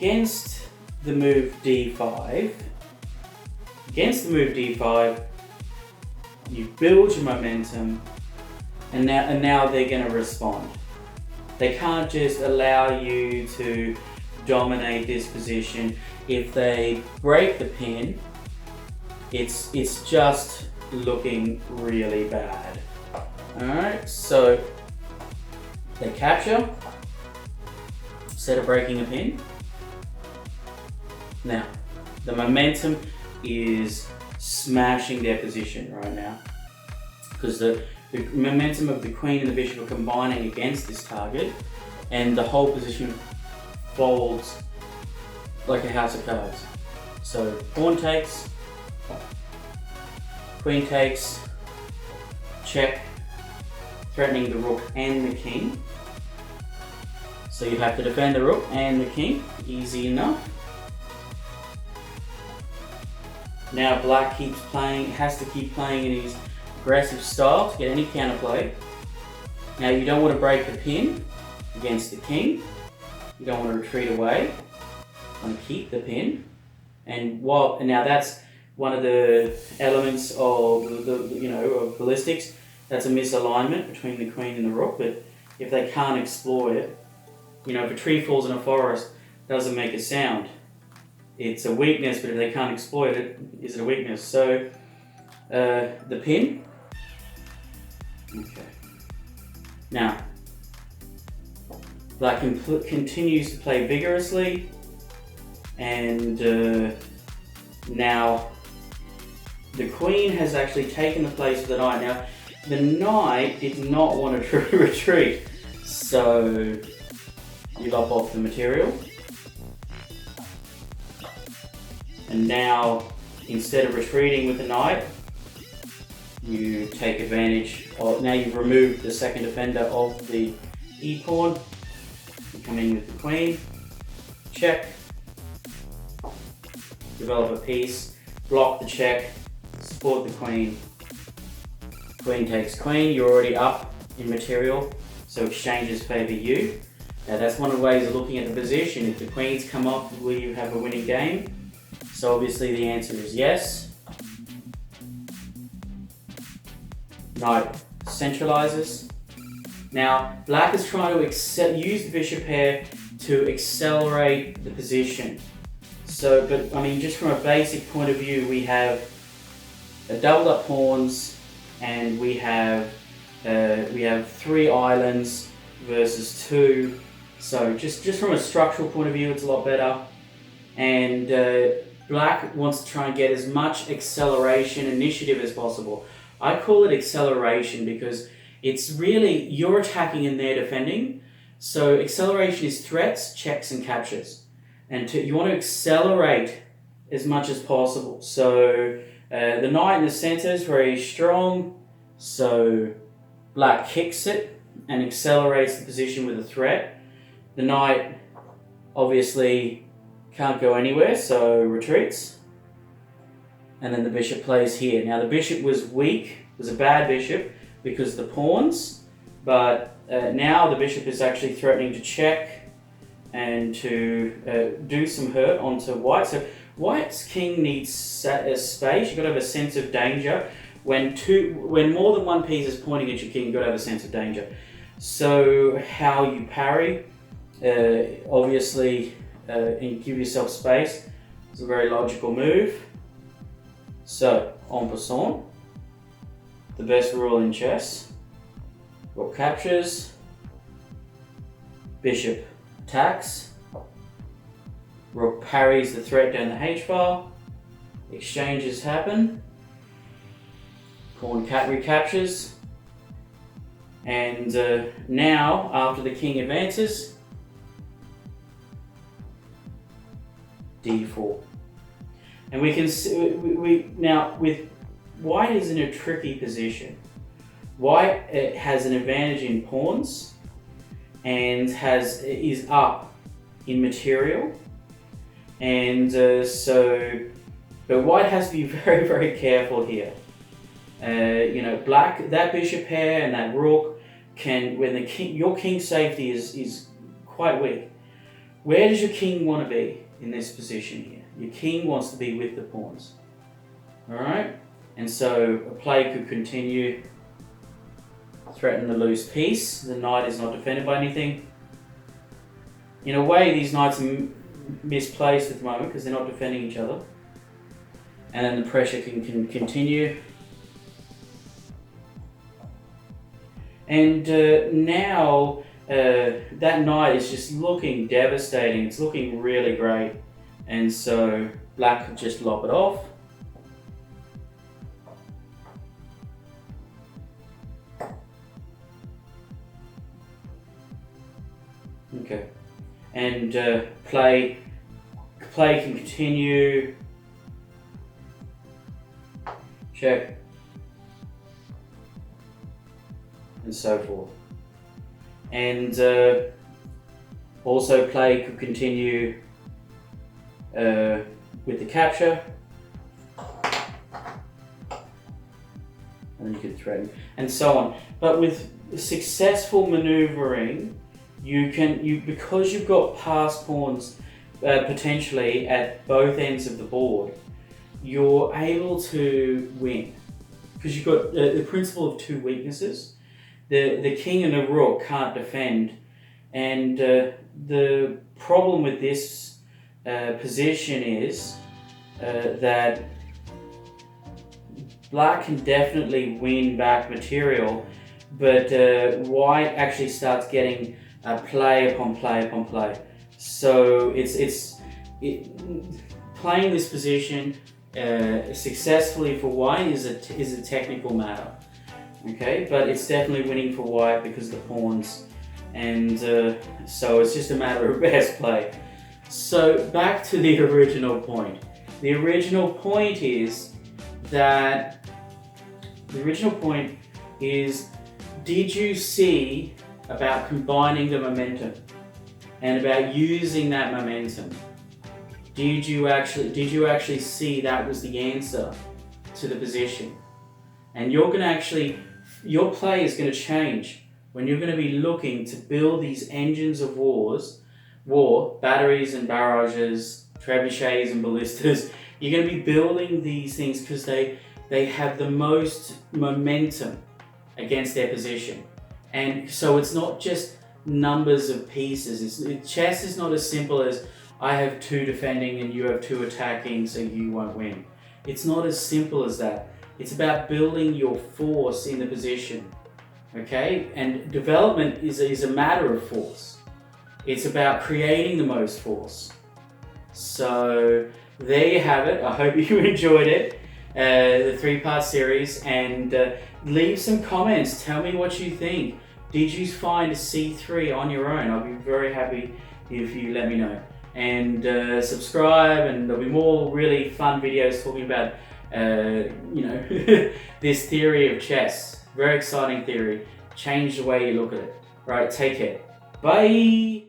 against the move d5, you build your momentum, and now they're going to respond. They can't just allow you to dominate this position. If they break the pin, it's just looking really bad. Alright, so they capture instead of breaking a pin. Now, the momentum is smashing their position right now because the momentum of the queen and the bishop are combining against this target, and the whole position folds like a house of cards. So pawn takes, queen takes, check, threatening the rook and the king. So you have to defend the rook and the king, easy enough. Now black has to keep playing in his aggressive style to get any counterplay. Now you don't want to break the pin against the king. You don't want to retreat away. You want to keep the pin. And now that's one of the elements of of ballistics. That's a misalignment between the queen and the rook. But if they can't exploit it, if a tree falls in a forest, it doesn't make a sound. It's a weakness, but if they can't exploit it, is it a weakness? So the pin. Okay. Now, black continues to play vigorously, and now the queen has actually taken the place of the knight. Now, the knight did not want to retreat, so you lop off the material. And now, instead of retreating with the knight, you take advantage of, now you've removed the second defender of the e-pawn. You come in with the queen, check, develop a piece, block the check, support the queen. Queen takes queen, you're already up in material, so exchanges favour you. Now that's one of the ways of looking at the position. If the queens come off, will you have a winning game? So obviously the answer is yes. Knight centralizes. Now black is trying to use the bishop pair to accelerate the position. So, but I mean, just from a basic point of view, we have doubled up pawns, and we have 3 islands versus 2. So just from a structural point of view, it's a lot better. And black wants to try and get as much acceleration, initiative as possible. I call it acceleration because it's really, you're attacking and they're defending. So acceleration is threats, checks, and captures. And you want to accelerate as much as possible. So the knight in the center is very strong. So black kicks it and accelerates the position with a threat. The knight obviously can't go anywhere, so retreats. And then the bishop plays here. Now the bishop was weak, was a bad bishop because the pawns, but now the bishop is actually threatening to check and to do some hurt onto white. So white's king needs space. You've got to have a sense of danger. When more than one piece is pointing at your king, you've got to have a sense of danger. So how you parry, obviously, and give yourself space is a very logical move. So, en passant, the best rule in chess. Rook captures, bishop attacks, rook parries the threat down the h-file, exchanges happen, pawn recaptures, and now, after the king advances, d4. And we can see, now with white is in a tricky position. White has an advantage in pawns and is up in material, and but white has to be very, very careful here. Black, that bishop pair and that rook can, when your king's safety is quite weak. where does your king want to be in this position here? Your king wants to be with the pawns. Alright? And so a play could continue, threaten the loose piece. The knight is not defended by anything. In a way, these knights are misplaced at the moment because they're not defending each other. And then the pressure can continue. And now that knight is just looking devastating. It's looking really great. And so black could just lop it off. Okay. And play can continue. Check. And so forth. And also play could continue with the capture. And then you could threaten, and so on. But with successful maneuvering, because you've got passed pawns potentially at both ends of the board, you're able to win. Because you've got the principle of two weaknesses. The king and the rook can't defend, and the problem with this position is that black can definitely win back material, but white actually starts getting play upon play upon play. So playing this position successfully for white is a technical matter. Okay, but it's definitely winning for white because of the pawns, and so it's just a matter of best play. So back to the original point. The original point is, did you see about combining the momentum and about using that momentum? Did you actually see that was the answer to the position? And your play is going to change when you're going to be looking to build these engines of war, batteries and barrages, trebuchets and ballistas. You're going to be building these things because they have the most momentum against their position. And so it's not just numbers of pieces. Chess is not as simple as I have 2 defending and you have 2 attacking, so you won't win. It's not as simple as that. It's about building your force in the position, okay? And development is a matter of force. It's about creating the most force. So there you have it. I hope you enjoyed it, the 3-part series, and leave some comments. Tell me what you think. Did you find C3 on your own? I'll be very happy if you let me know. And subscribe, and there'll be more really fun videos talking about this theory of chess. Very exciting theory. Change the way you look at it. Right, take care. Bye!